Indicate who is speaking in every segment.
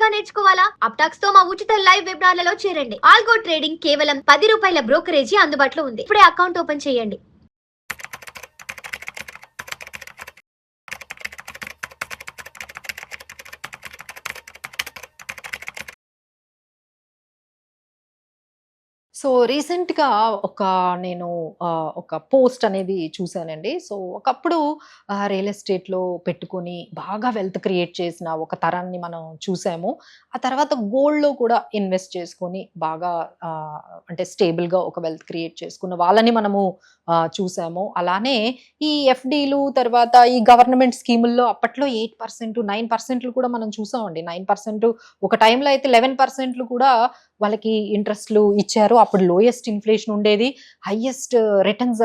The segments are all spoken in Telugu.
Speaker 1: గా నేర్చుకోవాలా? అప్టాక్స్ తో మా ఉచిత లైవ్ వెబినార్లలో చేరండి. ఆల్గో ట్రేడింగ్ కేవలం ₹10 బ్రోకరేజీ అందుబాటులో ఉంది. ఇప్పుడే అకౌంట్ ఓపెన్ చేయండి.
Speaker 2: సో రీసెంట్‌గా ఒక నేను ఒక పోస్ట్ అనేది చూసానండి. సో ఒకప్పుడు రియల్ ఎస్టేట్‌లో పెట్టుకొని బాగా వెల్త్ క్రియేట్ చేసిన ఒక తరాన్ని మనం చూసాము. ఆ తర్వాత గోల్డ్‌లో కూడా ఇన్వెస్ట్ చేసుకొని బాగా ఆహ్, అంటే స్టేబుల్‌గా ఒక వెల్త్ క్రియేట్ చేసుకున్న వాళ్ళని మనము చూసాము. అలానే ఈ ఎఫ్‌డీలు తర్వాత ఈ గవర్నమెంట్ స్కీముల్లో అప్పట్లో 8%, 9% కూడా మనం చూసామండి. 9% ఒక టైంలో అయితే 11% కూడా వాళ్ళకి ఇంట్రెస్ట్‌లు ఇచ్చారు. అప్పుడు లోయెస్ట్ ఇన్‌ఫ్లేషన్ ఉండేది. హైయెస్ట్ రిటర్న్స్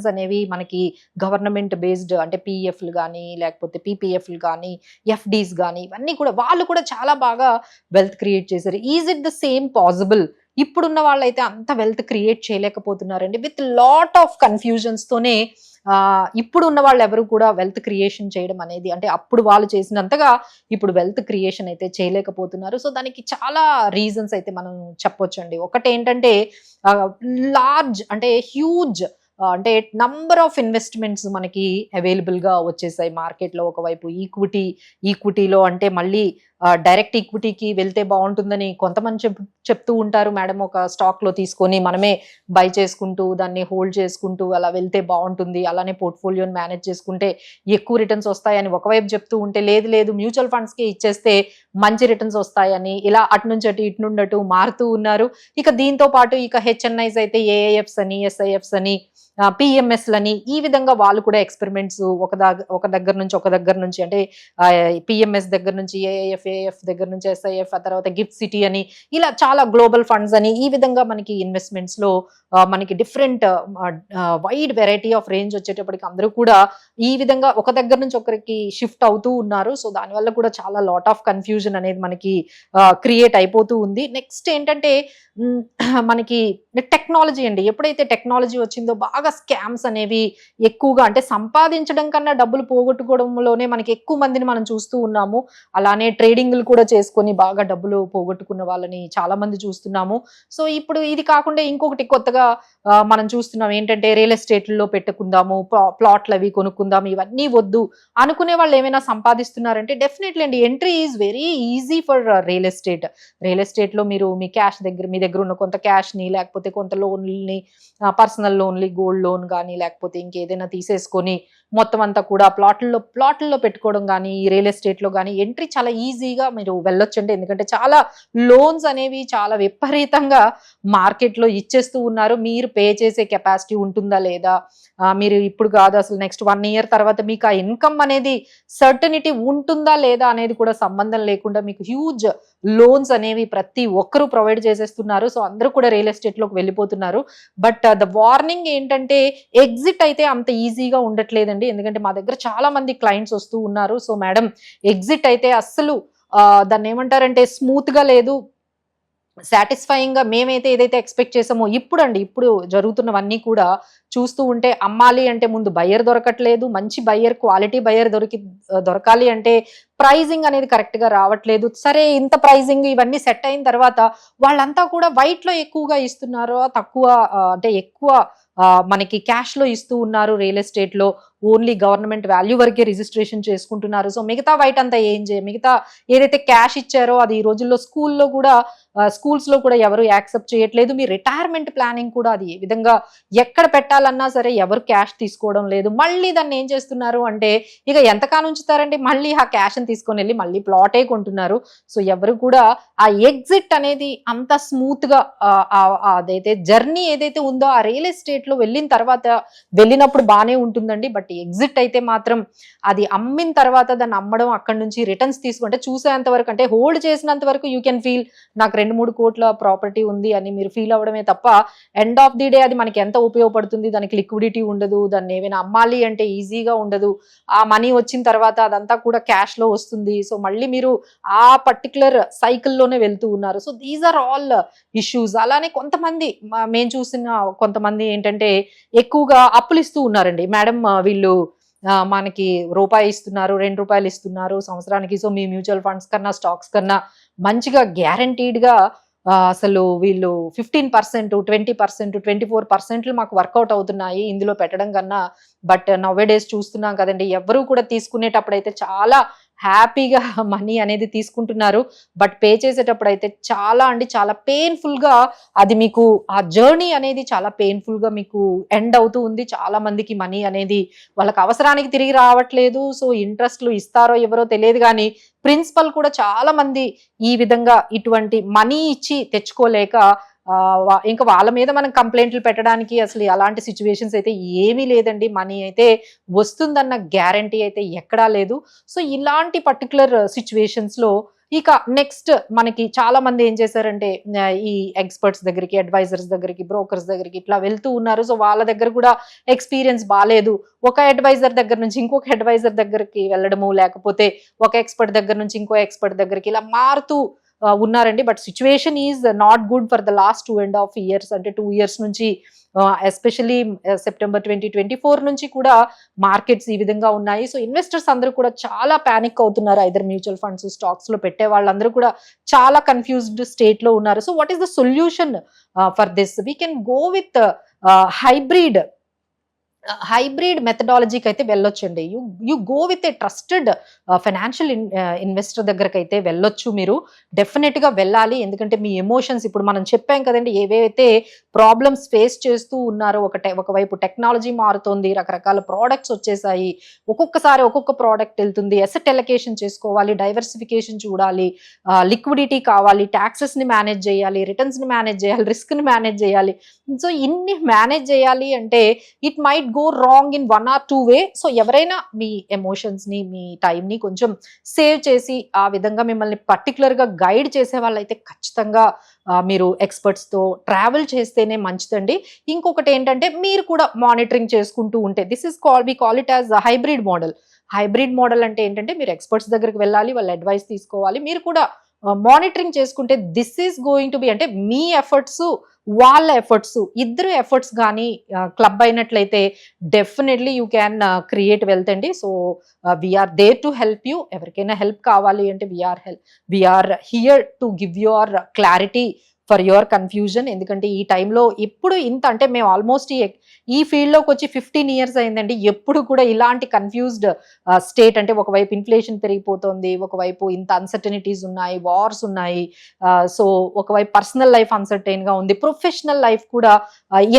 Speaker 2: అనేవి మనకి గవర్నమెంట్ బేస్డ్ అంటే పీఎఫ్‌లు గాని, లేకపోతే పీపీఎఫ్‌లు గాని, ఎఫ్‌డీస్ గాని ఇవన్నీ కూడా వాళ్ళు కూడా చాలా బాగా వెల్త్ క్రియేట్ చేశారు. Is it the same possible? ఇప్పుడున్న వాళ్ళైతే అంత వెల్త్ క్రియేట్ చేయలేకపోతున్నారండి. విత్ లాట్ ఆఫ్ కన్‌ఫ్యూజన్స్ తోనే ఇప్పుడు ఉన్న వాళ్ళెవరు కూడా వెల్త్ క్రియేషన్ చేయడం అనేది అంటే అప్పుడు వాళ్ళు చేసినంతగా ఇప్పుడు వెల్త్ క్రియేషన్ అయితే చేయలేకపోతున్నారు. సో, దానికి చాలా రీజన్స్ అయితే మనం చెప్పొచ్చండి. ఒకటేంటంటే లార్జ్ అంటే హ్యూజ్ అంటే నంబర్ ఆఫ్ ఇన్వెస్ట్‌మెంట్స్ మనకి అవైలబుల్‌గా వచ్చేసాయి మార్కెట్‌లో. ఒకవైపు ఈక్విటీలో అంటే మళ్ళీ డైరెక్ట్ ఈక్విటీకి వెళ్తే బావుంటుందని కొంతమంది చెప్తూ ఉంటారు. మేడం ఒక స్టాక్‌లో తీసుకొని మనమే బై చేసుకుంటూ, దాన్ని హోల్డ్ చేసుకుంటూ అలా వెళ్తే బావుంటుంది. అలానే పోర్ట్‌ఫోలియోని మేనేజ్ చేసుకుంటే ఎక్కువ రిటర్న్స్ వస్తాయని ఒకవైపు చెప్తూ ఉంటే, లేదు లేదు మ్యూచువల్ ఫండ్స్‌కే ఇచ్చేస్తే మంచి రిటర్న్స్ వస్తాయని ఇలా అటు నుంచి అటు, ఇటు నుండి అటు మారుతూ ఉన్నారు. ఇక దీంతో పాటు ఇక హెచ్ఎన్ఐస్ అయితే ఏఐఎఫ్స్ అని, ఎస్ఐఎఫ్స్ అని, పీఎంఎస్‌లని ఈ విధంగా వాళ్ళు కూడా ఎక్స్‌పెరిమెంట్స్ ఒక దగ్గర నుంచి అంటే పీఎంఎస్ దగ్గర నుంచి ఏఐఎఫ్ దగ్గర నుంచి ఎస్ఐఎఫ్, ఆ తర్వాత గిఫ్ట్ సిటీ అని ఇలా చాలా గ్లోబల్ ఫండ్స్ అని ఈ విధంగా మనకి ఇన్వెస్ట్‌మెంట్స్‌లో మనకి different wide variety of range వచ్చేటప్పటికి అందరూ కూడా ఈ విధంగా ఒక దగ్గర నుంచి ఒకరికి షిఫ్ట్ అవుతూ ఉన్నారు. సో, దానివల్ల కూడా చాలా లాట్ ఆఫ్ కన్‌ఫ్యూజన్ అనేది మనకి క్రియేట్ అయిపోతూ ఉంది. నెక్స్ట్ ఏంటంటే మనకి టెక్నాలజీ అండి. ఎప్పుడైతే టెక్నాలజీ వచ్చిందో బాగా స్కామ్స్ అనేవి ఎక్కువగా అంటే సంపాదించడం కన్నా డబ్బులు పోగొట్టుకోవడంలోనే మనకి ఎక్కువ మందిని మనం చూస్తూ ఉన్నాము. అలానే ట్రేడింగ్‌లు కూడా చేసుకొని బాగా డబ్బులు పోగొట్టుకున్న వాళ్ళని చాలా మంది చూస్తున్నాము. సో, ఇప్పుడు ఇది కాకుండా ఇంకొకటి కొత్తగా మనం చూస్తున్నాం ఏంటంటే రియల్ ఎస్టేట్‌లో పెట్టుకుందాము, ప్లాట్‌లవి కొనుక్కుందాం ఇవన్నీ వద్దు అనుకునే వాళ్ళు ఏమైనా సంపాదిస్తున్నారంటే డెఫినెట్‌లీ అండి. Entry is very easy for real estate. Real ఎస్టేట్‌లో మీరు మీ దగ్గర ఉన్న కొంత క్యాష్‌ని లేకపోతే కొంత లోన్‌ని పర్సనల్ లోన్‌లు, గోల్డ్ లోన్ గాని లేకపోతే ఇంకేదైనా తీసేసుకొని మొత్తం అంతా కూడా ప్లాట్‌ల్లో పెట్టుకోవడం గాని, ఈ రియల్ ఎస్టేట్‌లో గాని ఎంట్రీ చాలా ఈజీగా మీరు వెళ్ళొచ్చండి. ఎందుకంటే చాలా లోన్స్ అనేవి చాలా విపరీతంగా మార్కెట్‌లో ఇచ్చేస్తూ ఉన్నారు. మీరు పే చేసే కెపాసిటీ ఉంటుందా లేదా? మీరు ఇప్పుడు కాదు అసలు నెక్స్ట్ 1 ఇయర్ తర్వాత మీకు ఆ ఇన్‌కమ్ అనేది సర్టెనిటీ ఉంటుందా లేదా అనేది కూడా సంబంధం లేకుండా మీకు హ్యూజ్ లోన్స్ అనేవి ప్రతి ఒక్కరు ప్రొవైడ్ చేసేస్తున్నారు. సో, అందరూ కూడా రియల్ ఎస్టేట్‌లోకి వెళ్ళిపోతున్నారు. బట్ ద వార్నింగ్ ఏంటంటే ఎగ్జిట్ అయితే అంత ఈజీగా ఉండట్లేదండి. ఎందుకంటే మా దగ్గర చాలా మంది క్లయింట్స్ వస్తూ ఉన్నారు. సో, మేడం ఎగ్జిట్ అయితే అస్సలు దాన్నేమంటారంటే స్మూత్‌గా లేదు. సాటిస్ఫైయింగ్‌గా మేమైతే ఏదైతే ఎక్స్‌పెక్ట్ చేసామో ఇప్పుడు జరుగుతున్నవన్నీ కూడా చూస్తూ ఉంటే అమ్మాలి అంటే ముందు బయ్యర్ దొరకట్లేదు. మంచి బయ్యర్ క్వాలిటీ బయ్యర్ దొరకాలి అంటే ప్రైజింగ్ అనేది కరెక్ట్‌గా రావట్లేదు. సరే ఇంత ప్రైజింగ్ ఇవన్నీ సెట్ అయిన తర్వాత వాళ్ళంతా కూడా వైట్‌లో ఎక్కువగా ఇస్తున్నారా? తక్కువ అంటే ఎక్కువ మనకి క్యాష్‌లో ఇస్తూ ఉన్నారు రియల్ ఎస్టేట్‌లో. ఓన్లీ గవర్నమెంట్ వాల్యూ వరకే రిజిస్ట్రేషన్ చేసుకుంటున్నారు. సో, మిగతా వైట్ అంతా మిగతా ఏదైతే క్యాష్ ఇచ్చారో అది ఈ రోజుల్లో స్కూల్స్‌లో కూడా ఎవరు యాక్సెప్ట్ చేయట్లేదు. మీ రిటైర్మెంట్ ప్లానింగ్ కూడా అది ఏ విధంగా ఎక్కడ పెట్టాలన్నా సరే ఎవరు క్యాష్ తీసుకోవడం లేదు. మళ్ళీ దాన్ని ఏం చేస్తున్నారు అంటే ఇక ఎంతకాలం ఉంచుతారండి? మళ్ళీ ఆ క్యాష్‌ని తీసుకొనెళ్ళి మళ్ళీ ప్లాటే కొంటున్నారు. సో, ఎవరు కూడా ఆ ఎగ్జిట్ అనేది అంత స్మూత్‌గా అదైతే జర్నీ ఏదైతే ఉందో ఆ రియల్ ఎస్టేట్‌లో వెళ్ళినప్పుడు బానే ఉంటుందండి. బట్ ఎగ్జిట్ అయితే మాత్రం అది అమ్మిన తర్వాత దాన్ని అమ్మడం అక్కడి నుంచి రిటర్న్స్ తీసుకుంటే చూసేంత వరకు అంటే హోల్డ్ చేసినంత వరకు యూ కెన్ ఫీల్ నాకు 2-3 కోట్ల ప్రాపర్టీ ఉంది అని మీరు ఫీల్ అవ్వడమే తప్ప ఎండ్ ఆఫ్ ది డే అది మనకి ఎంత ఉపయోగపడుతుంది, దానికి లిక్విడిటీ ఉండదు, దాన్ని ఏమైనా అమ్మాలి అంటే ఈజీగా ఉండదు. ఆ మనీ వచ్చిన తర్వాత అదంతా కూడా క్యాష్‌లో వస్తుంది. సో, మళ్ళీ మీరు ఆ పర్టిక్యులర్ సైకిల్‌లోనే వెళ్తూ ఉన్నారు. So, these are all issues. అలానే కొంతమంది మేము చూసిన కొంతమంది ఏంటంటే ఎక్కువగా అప్పులిస్తూ ఉన్నారండి. మేడం వీళ్ళు మనకి రూపాయి ఇస్తున్నారు, ₹2 ఇస్తున్నారు సంవత్సరానికి. సో మీ మ్యూచువల్ ఫండ్స్ కన్నా స్టాక్స్ కన్నా మంచిగా గ్యారంటీడ్గా అసలు వీళ్ళు 15%, 20%, 24% మాకు వర్కౌట్ అవుతున్నాయి ఇందులో పెట్టడం కన్నా. బట్ నవ్వే డేస్ చూస్తున్నాం కదండి, ఎవరు కూడా తీసుకునేటప్పుడు అయితే చాలా హ్యాపీగా మనీ అనేది తీసుకుంటున్నారు. బట్ పే చేసేటప్పుడు అయితే చాలా పెయిన్ఫుల్గా అది మీకు ఆ జర్నీ అనేది చాలా పెయిన్ఫుల్గా మీకు ఎండ్ అవుతూ ఉంది. చాలా మందికి మనీ అనేది వాళ్ళకి అవసరానికి తిరిగి రావట్లేదు. సో ఇంట్రెస్ట్లు ఇస్తారో ఎవరో తెలియదు, కానీ ప్రిన్సిపల్ కూడా చాలా మంది ఈ విధంగా ఇటువంటి మనీ ఇచ్చి తెచ్చుకోలేక ఇంకా వాళ్ళ మీద మనం కంప్లైంట్లు పెట్టడానికి అసలు అలాంటి సిచ్యువేషన్స్ అయితే ఏమీ లేదండి. మనీ అయితే వస్తుందన్న గ్యారంటీ అయితే ఎక్కడా లేదు. సో ఇలాంటి పర్టికులర్ సిచ్యువేషన్స్ లో ఇక నెక్స్ట్ మనకి చాలా మంది ఏం చేశారంటే ఈ ఎక్స్పర్ట్స్ దగ్గరికి, అడ్వైజర్స్ దగ్గరికి, బ్రోకర్స్ దగ్గరికి ఇట్లా వెళ్తూ ఉన్నారు. సో వాళ్ళ దగ్గర కూడా ఎక్స్పీరియన్స్ బాగాలేదు. ఒక అడ్వైజర్ దగ్గర నుంచి ఇంకొక అడ్వైజర్ దగ్గరికి వెళ్ళడము, లేకపోతే ఒక ఎక్స్పర్ట్ దగ్గర నుంచి ఇంకో ఎక్స్పర్ట్ దగ్గరికి ఇలా మారుతూ ఉన్నారండి. But situation is not good for the last 2.5 years, అంటే 2 years నుంచి ఎస్పెషలీ సెప్టెంబర్ 2024 నుంచి కూడా మార్కెట్స్ ఈ విధంగా ఉన్నాయి. సో ఇన్వెస్టర్స్ అందరూ కూడా చాలా ప్యానిక్ అవుతున్నారు. ఐదర్ మ్యూచువల్ ఫండ్స్, స్టాక్స్ లో పెట్టే వాళ్ళందరూ కూడా చాలా కన్ఫ్యూజ్డ్ స్టేట్ లో ఉన్నారు. So what is the solution for this? We can go with hybrid మెథడాలజీకి అయితే వెళ్ళొచ్చండి. You go with a trusted financial investor దగ్గరకు అయితే వెళ్ళొచ్చు. మీరు డెఫినెట్ గా వెళ్ళాలి. ఎందుకంటే మీ ఎమోషన్స్ ఇప్పుడు మనం చెప్పాం కదండి, ఏవైతే ప్రాబ్లమ్స్ ఫేస్ చేస్తూ ఉన్నారో, ఒకవైపు టెక్నాలజీ మారుతోంది, రకరకాల ప్రోడక్ట్స్ వచ్చేసాయి, ఒక్కొక్కసారి ఒక్కొక్క ప్రోడక్ట్ వెళ్తుంది, అసెట్ ఎలకేషన్ చేసుకోవాలి, డైవర్సిఫికేషన్ చూడాలి, లిక్విడిటీ కావాలి, ట్యాక్సెస్ ని మేనేజ్ చేయాలి, రిటర్న్స్ ని మేనేజ్ చేయాలి, రిస్క్ ని మేనేజ్ చేయాలి. సో ఇన్ని మేనేజ్ చేయాలి అంటే it might go wrong in 1 or 2 way. So ఎవరైనా మీ ఎమోషన్స్ ని, మీ టైం ని కొంచెం సేవ్ చేసి ఆ విధంగా మిమ్మల్ని పర్టికులర్ గా గైడ్ చేసే వాళ్ళైతే ఖచ్చితంగా మీరు ఎక్స్పర్ట్స్ తో ట్రావెల్ చేస్తేనే మంచిదండి. ఇంకొకటి ఏంటంటే మీరు కూడా మానిటరింగ్ చేసుకుంటూ ఉంటే, we call it as hybrid model. Hybrid model అంటే ఏంటంటే మీరు ఎక్స్పర్ట్స్ దగ్గరికి వెళ్ళాలి, వాళ్ళ అడ్వైస్ తీసుకోవాలి, మీరు కూడా మానిటరింగ్ చేసుకుంటే this is going to be, అంటే మీ ఎఫర్ట్స్, వాళ్ళ ఎఫర్ట్స్, ఇద్దరు ఎఫర్ట్స్ కానీ క్లబ్ అయినట్లయితే definitely you can create wealth అండి. So we're there to help you. ఎవరికైనా హెల్ప్ కావాలి అంటే we're here to give your clarity for your confusion. ఎందుకంటే ఈ టైంలో ఎప్పుడు ఇంత, అంటే మేము ఆల్మోస్ట్ ఈ ఫీల్డ్లోకి వచ్చి 15 years అయిందండి. ఎప్పుడు కూడా ఇలాంటి కన్ఫ్యూజ్డ్ స్టేట్, అంటే ఒకవైపు ఇన్ఫ్లేషన్ పెరిగిపోతుంది, ఒకవైపు ఇంత అన్సర్టనిటీస్ ఉన్నాయి, వార్స్ ఉన్నాయి, సో ఒకవైపు పర్సనల్ లైఫ్ అన్సర్టైన్ గా ఉంది, ప్రొఫెషనల్ లైఫ్ కూడా,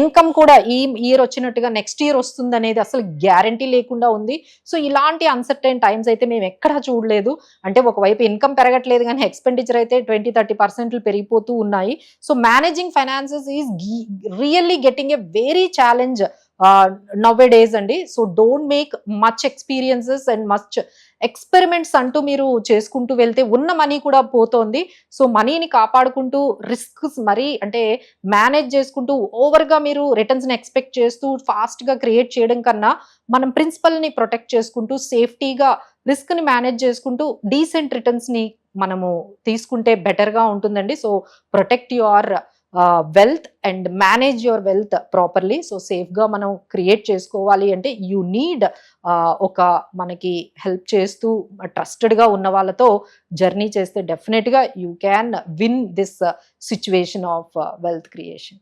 Speaker 2: ఇన్కమ్ కూడా ఈ ఇయర్ వచ్చినట్టుగా నెక్స్ట్ ఇయర్ వస్తుంది అనేది అసలు గ్యారంటీ లేకుండా ఉంది. సో ఇలాంటి అన్సర్టైన్ టైమ్స్ అయితే మేము ఎక్కడా చూడలేదు. అంటే ఒకవైపు ఇన్కమ్ పెరగట్లేదు కానీ ఎక్స్పెండిచర్ అయితే 20-30% పెరిగిపోతూ ఉన్నాయి. So managing finances is really getting a very challenge nowadays అండి. So don't make much experiences and much experiments అంటూ మీరు చేసుకుంటూ వెళ్తే ఉన్న మనీ కూడా పోతోంది. సో మనీని కాపాడుకుంటూ రిస్క్స్ మరీ అంటే మేనేజ్ చేసుకుంటూ ఓవర్గా మీరు రిటర్న్స్ని ఎక్స్పెక్ట్ చేస్తూ ఫాస్ట్గా క్రియేట్ చేయడం కన్నా మనం ప్రిన్సిపల్ని ప్రొటెక్ట్ చేసుకుంటూ సేఫ్టీగా రిస్క్ని మేనేజ్ చేసుకుంటూ డీసెంట్ రిటర్న్స్ని మనము తీసుకుంటే బెటర్గా ఉంటుందండి. So protect your wealth and manage your wealth properly. So సేఫ్గా మనం క్రియేట్ చేసుకోవాలి అంటే యూ నీడ్ ఒక మనకి హెల్ప్ చేస్తూ ట్రస్టెడ్గా ఉన్న వాళ్ళతో జర్నీ చేస్తే డెఫినెట్గా you can win this situation of wealth creation.